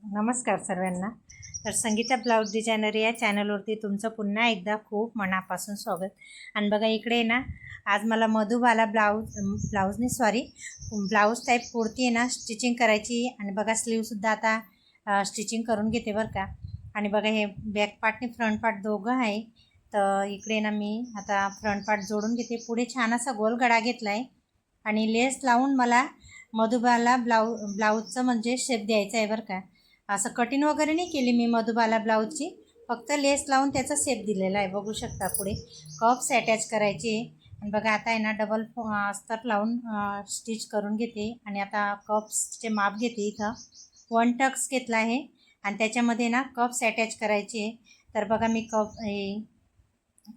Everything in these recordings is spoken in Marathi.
नमस्कार सर्वांना. तर संगीता ब्लाऊज डिझायनर या चॅनलवरती तुमचं पुन्हा एकदा खूप मनापासून स्वागत. आणि बघा इकडे ना, आज मला मधुबाला ब्लाऊज टाईप कुर्ती आहे ना स्टिचिंग करायची. आणि बघा स्लीवसुद्धा आता स्टिचिंग करून घेते बरं का. आणि बघा हे बॅक पार्ट आणि फ्रंट पार्ट दोघं आहे. तर इकडे ना मी आता फ्रंट पार्ट जोडून घेते. पुढे छान असा गोल गळा घेतला आहे आणि लेस लावून मला मधुबाला ब्लाऊजचं म्हणजे शेप द्यायचा आहे बरं का. असं कटिंग वगैरे नाही केली मी मधुबाला ब्लाऊजची, फक्त लेस लावून त्याचा शेप दिलेला आहे. बघू शकता. पुढे कप्स अटॅच करायचे. आणि बघा आता आहे ना डबल अस्तर लावून स्टिच करून घेते. आणि आता कप्सचे माप घेते. इथं 1 टक्स घेतला आहे आणि त्याच्यामध्ये ना कप्स अटॅच करायचे. तर बघा मी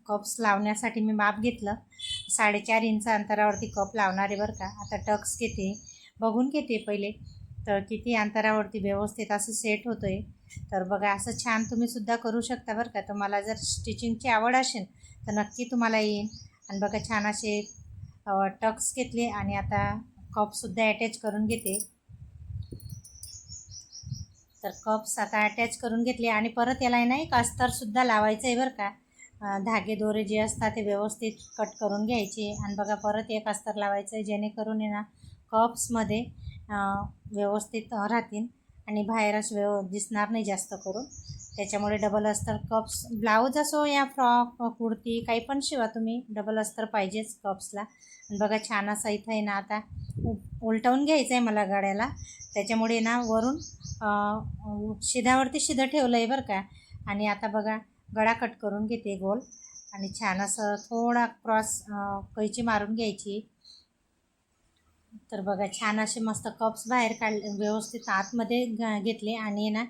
कप्स लावण्यासाठी मी माप घेतलं. 4.5 इंच अंतरावरती कप लावणार आहे बरं का. आता टक्स घेते, बघून घेते पहिले तर किती अंतरावरती व्यवस्थित असं सेट होतं आहे. तर बघा असं छान तुम्हीसुद्धा करू शकता बरं का. तुम्हाला जर स्टिचिंगची आवड असेल तर नक्की तुम्हाला येईल. आणि बघा छान असे टक्स घेतले आणि आता कपसुद्धा अटॅच करून घेते. तर कप्स आता अटॅच करून घेतले आणि परत याला आहे ना एक अस्तरसुद्धा लावायचं आहे बरं का. धागे दोरे जे असतात ते व्यवस्थित कट करून घ्यायचे. आणि बघा परत एक अस्तर लावायचं आहे, जेणेकरून आहे ना कप्समध्ये व्यवस्थित राहतील आणि बाहेर असं दिसणार नाही जास्त करून. त्याच्यामुळे डबल अस्तर कप्स ब्लाऊज असो या फ्रॉक कुर्ती काही पण शिवा तुम्ही, डबल अस्तर पाहिजेच कप्सला. आणि बघा छान असा इथं आहे ना आता उलटवून घ्यायचं आहे मला गळ्याला. त्याच्यामुळे ना वरून शिधावरती शिधं ठेवलं आहे बरं का. आणि आता बघा गळा कट करून घेते गोल. आणि छान असं थोडा क्रॉस कैची मारून घ्यायची. तर बघा छान असे मस्त कप्स बाहेर काढले, व्यवस्थित आतमध्ये घेतले आणि ना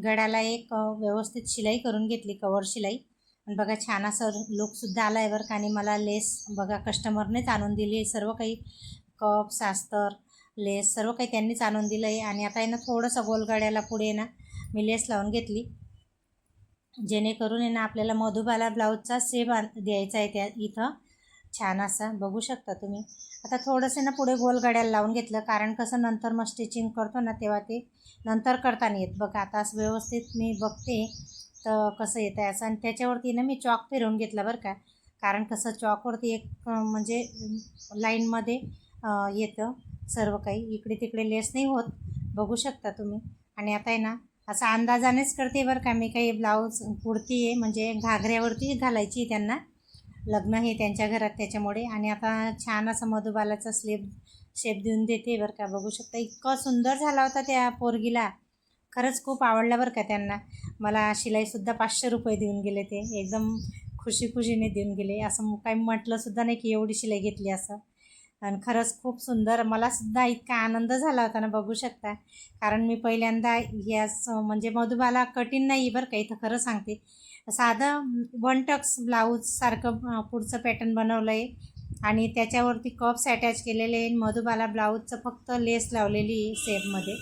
गळ्याला एक व्यवस्थित शिलाई करून घेतली, कवर शिलाई. आणि बघा छान असं लुकसुद्धा आला आहे बरं का. आणि मला लेस बघा कस्टमरनेच आणून दिली आहे. सर्व काही कप्स अस्तर लेस सर्व काही त्यांनीच आणून दिलं आहे. आणि आता आहे ना थोडंसं गोलगड्याला पुढे ना मी लेस लावून घेतली, जेणेकरून आहे ना आपल्याला मधुबाला ब्लाऊजचा शेप द्यायचा आहे त्या इथं छान असा. बघू शकता तुम्ही. आता थोडंसं ना पुढे गोलगड्याला लावून घेतलं, कारण कसं नंतर मग स्टिचिंग करतो ना तेव्हा ते नंतर करता नाही येत. बघा आता असं व्यवस्थित मी बघते तर कसं येतं आहे असं. आणि त्याच्यावरती ना मी चॉक फिरवून घेतला बरं का, कारण कसं चॉकवरती एक म्हणजे लाईनमध्ये येतं सर्व काही, इकडे तिकडे लेस नाही होत. बघू शकता तुम्ही. आणि आता आहे ना असं अंदाजानेच करते बरं का मी. काही ब्लाऊज कुर्ती आहे म्हणजे घागऱ्यावरती घालायची त्यांना, लग्न हे त्यांच्या घरात त्याच्यामुळे. आणि आता छान असं मधुबालाचा शेप देऊन देते बरं का. बघू शकता इतकं सुंदर झाला होता त्या पोरगीला, खरंच खूप आवडला बरं का त्यांना. मला शिलाईसुद्धा 500 रुपये देऊन गेले. ते एकदम खुशीने देऊन गेले. असं काही म्हटलंसुद्धा नाही की एवढी शिलाई घेतली असं. आणि खरंच खूप सुंदर, मलासुद्धा इतका आनंद झाला होता ना. बघू शकता. कारण मी पहिल्यांदा याच म्हणजे मधुबाला कठीण नाही बरं का. इथं खरं सांगते साधं 1 टक्स ब्लाऊजसारखं पुढचं पॅटर्न बनवलं आहे आणि त्याच्यावरती कप्स अटॅच केलेले आहे. मधुबाला ब्लाऊजचं फक्त लेस लावलेली आहे शेपमध्ये.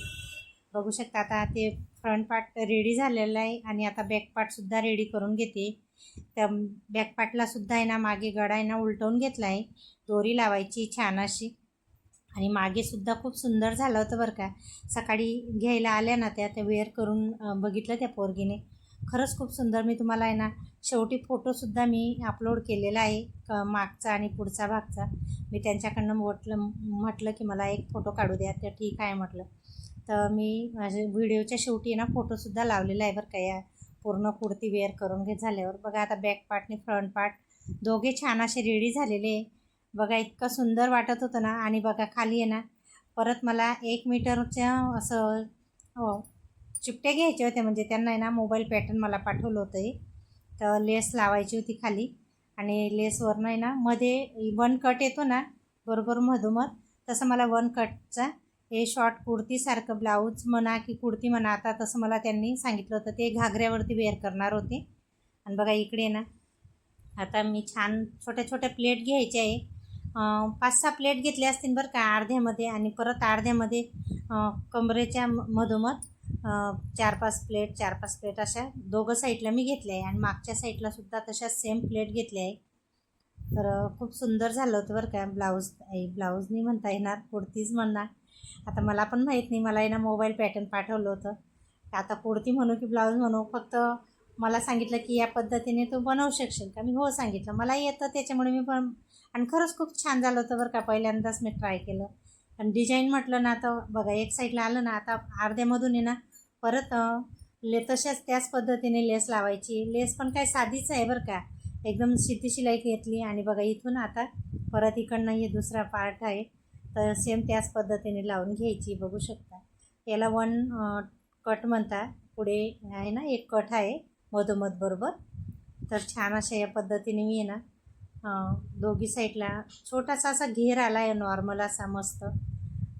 बघू शकता. आता ते फ्रंट पार्ट रेडी झालेलं आहे आणि आता बॅक पार्टसुद्धा रेडी करून घेते. त्या बॅक पार्टलासुद्धा आहे ना मागे गळा आहे ना उलटवून घेतला आहे, दोरी लावायची छान अशी. आणि मागेसुद्धा खूप सुंदर झालं होतं बरं का. सकाळी घ्यायला आल्या ना त्या वेअर करून बघितलं त्या पोरगीने, खरंच खूप सुंदर. मी तुम्हाला आहे ना शेवटी फोटोसुद्धा मी अपलोड केलेला आहे, मागचा आणि पुढचा भागचा. मी त्यांच्याकडनं म्हटलं की मला एक फोटो काढू द्या. तर ठीक आहे म्हटलं. तर मी माझ्या व्हिडिओच्या शेवटी ना फोटोसुद्धा लावलेला आहे बरं का या पूर्ण कुर्ती वेअर करून झाल्यावर. बघा आता बॅक पार्ट आणि फ्रंट पार्ट दोघे छान असे रेडी झालेले आहे. बघा इतकं सुंदर वाटत होतं ना. आणि बघा खाली आहे ना परत मला 1 मीटरच्या असं चिपट्या घ्यायच्या होत्या, म्हणजे त्यांना आहे ना मोबाईल पॅटर्न मला पाठवलं होतं हे. तर लेस लावायची होती खाली आणि लेसवरनं आहे ना मध्ये 1 कट येतो ना बरोबर मधोमध, तसं मला 1 कटचा हे शॉर्ट कुर्तीसारखं ब्लाऊज म्हणा की कुर्ती म्हणा, आता तसं मला त्यांनी सांगितलं होतं. ते घागऱ्यावरती वेअर करणार होते. आणि बघा इकडे ना आता मी छान छोट्या छोट्या प्लेट घ्यायच्या आहे. 5-6 प्लेट घेतल्या असतील बरं का अर्ध्यामध्ये. आणि परत अर्ध्यामध्ये कमरेच्या मधोमध 4-5 प्लेट अशा दोघं साईडला मी घेतल्या आहे. आणि मागच्या साईडलासुद्धा तशा सेम प्लेट घेतल्या आहे. तर खूप सुंदर झालं होतं बरं का. ब्लाऊज नाही म्हणता येणार, कुर्तीच म्हणणार. आता मला पण माहीत नाही, मला आहे ना मोबाईल पॅटर्न पाठवलं होतं. आता कुर्ती म्हणू की ब्लाऊज म्हणू, फक्त मला सांगितलं की या पद्धतीने तू बनवू शकशील का? मी हो सांगितलं, मला येतं त्याच्यामुळे मी पण, आणि खरंच खूप छान झालं होतं बरं का. पहिल्यांदाच मी ट्राय केलं. आणि डिझाईन म्हटलं ना, आता बघा एक साईडला आलं ना, आता अर्ध्यामधून आहे ना परत तशाच त्याच पद्धतीने लेस लावायची. लेस पण काय साधीच आहे बरं का, एकदम शिती शिलाई घेतली. आणि बघा इथून आता परत इकडनं हे दुसरा पार्ट आहे, तर सेम त्याच पद्धतीने लावून घ्यायची. बघू शकता, याला वन कट म्हणता. पुढे आहे ना एक कट आहे मधोमध बरोबर. तर छान अशा या पद्धतीने मी आहे ना दोघी साईडला छोटासा असा घेर आला आहे नॉर्मल असा मस्त.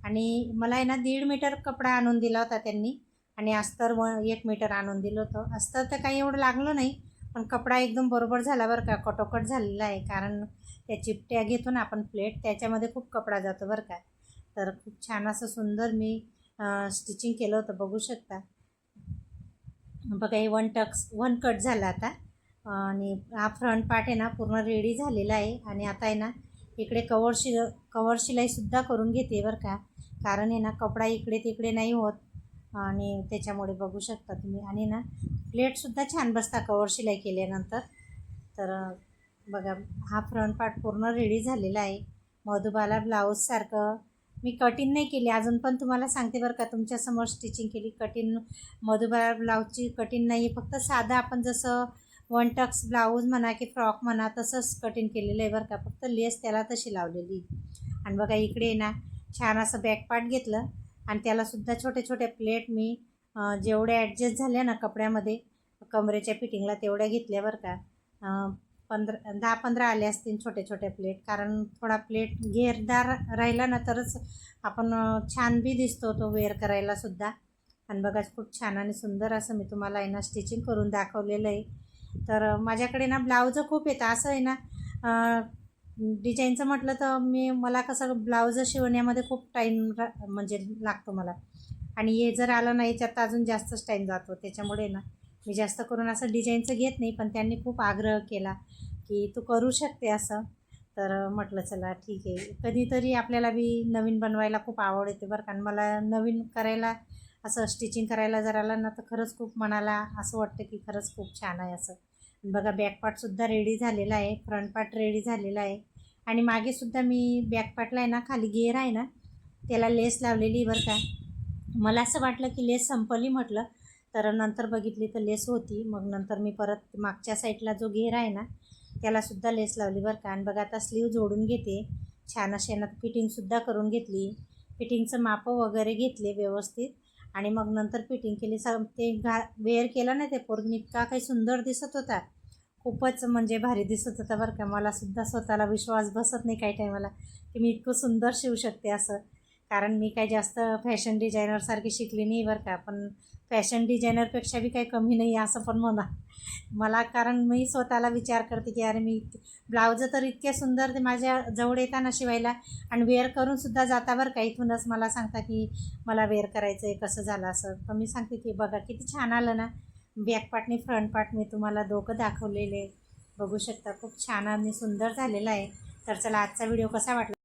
आणि मला आहे ना 1.5 मीटर कपडा आणून दिला होता त्यांनी, आणि अस्तर 1 मीटर आणून दिलं होतं. अस्तर तर काही एवढं लागलं नाही, पण कपडा एकदम बरोबर झाला बरं का, कटोकट झालेला आहे. कारण त्या चिपट्या घेतो ना आपण प्लेट, त्याच्यामध्ये खूप कपडा जातो बरं का. तर खूप छान असं सुंदर मी स्टिचिंग केलं होतं. बघू शकता बघा, हे वन कट झालं आता. आणि हा फ्रंट पार्ट आहे ना पूर्ण रेडी झालेला आहे. आणि आता आहे ना इकडे कवर शिलाईसुद्धा करून घेते बरं का, कारण आहे ना कपडा इकडे तिकडे नाही होत, आणि त्याच्यामुळे बघू शकता तुम्ही. आणि ना प्लेटसुद्धा छान बसता कवर शिलाई केल्यानंतर. तर बघा, हा फ्रंट पार्ट पूर्ण रेडी झालेला आहे. मधुबाला ब्लाऊजसारखं मी कटिंग नाही केली अजून, पण तुम्हाला सांगते बरं का, तुमच्यासमोर स्टिचिंग केली. कटिंग मधुबाला ब्लाऊजची कटिंग नाही आहे, फक्त साधं आपण जसं वन टक्स ब्लाऊज म्हणा की फ्रॉक म्हणा तसंच कटिंग केलेलं आहे बरं का, फक्त लेस त्याला तशी लावलेली. आणि बघा इकडे ना छान असं बॅक पार्ट घेतलं, आणि त्यालासुद्धा छोटे छोटे प्लेट मी जेवढ्या ॲडजस्ट झाल्या ना कपड्यामध्ये कमरेच्या फिटिंगला तेवढ्या घेतल्या बरं का. 10-15 आले असतील छोटे छोटे प्लेट, कारण थोडा प्लेट घेरदार राहिला ना तरच आपण छान बी दिसतो तो वेअर करायलासुद्धा. आणि बघा खूप छान आणि सुंदर असं मी तुम्हाला आहे ना स्टिचिंग करून दाखवलेलं आहे. तर माझ्याकडे ना ब्लाऊजं खूप येतं असं आहे ना. डिझाईनचं म्हटलं तर मला कसं ब्लाऊज शिवण्यामध्ये खूप टाईम म्हणजे लागतो मला, आणि हे जर आलं नाही याच्यात अजून जास्तच टाईम जातो. त्याच्यामुळे ना मी जास्त करून असं डिझाईनचं घेत नाही, पण त्यांनी खूप आग्रह केला की तू करू शकते असं. तर म्हटलं चला ठीक आहे, कधीतरी आपल्याला बी नवीन बनवायला खूप आवड येते बरं का. मला नवीन करायला असं स्टिचिंग करायला जर आलं ना तर खरंच खूप मनाला असं वाटतं की खरंच खूप छान आहे असं. बघा बॅक पार्टसुद्धा रेडी झालेला आहे, फ्रंट पार्ट रेडी झालेला आहे. आणि मागेसुद्धा मी बॅक पार्टला आहे ना खाली घेर आहे ना त्याला लेस लावलेली बरं का. मला असं वाटलं की लेस संपली म्हटलं, तर नंतर बघितली तर लेस होती. मग नंतर मी परत मागच्या साईडला जो घेर आहे ना त्यालासुद्धा लेस लावली बरं का. आणि बघा आता स्लीव जोडून घेते छान असे ना, फिटिंगसुद्धा करून घेतली. फिटिंगचं मापं वगैरे घेतले व्यवस्थित, आणि मग नंतर फिटिंग केली. ते वेअर केलं ना ते पोरगीने, इतका काही सुंदर दिसत होता, खूपच म्हणजे भारी दिसत होता बरं का. मलासुद्धा स्वतःला विश्वास बसत नाही काही टायमाला की मी इतकं सुंदर शिवू शकते असं, कारण मी काही जास्त फॅशन डिझायनरसारखी शिकली नाही बरं का. पण फॅशन डिझायनरपेक्षा बी काही कमी नाही असं पण म्हणा मला, कारण मी स्वतःला विचार करते की अरे मी ब्लाऊजं तर इतके सुंदर ते माझ्या जवळ येताना शिवायला, आणि वेअर करूनसुद्धा जाता बरं का. इथूनच मला सांगता की मला वेअर करायचं आहे, कसं झालं असं. तर मी सांगते की बघा किती छान आलं ना. बॅक पार्टने फ्रंट पार्ट मी तुम्हाला दोघं दाखवलेले, बघू शकता खूप छान आणि सुंदर झालेलं आहे. तर चला, आजचा व्हिडिओ कसा वाटला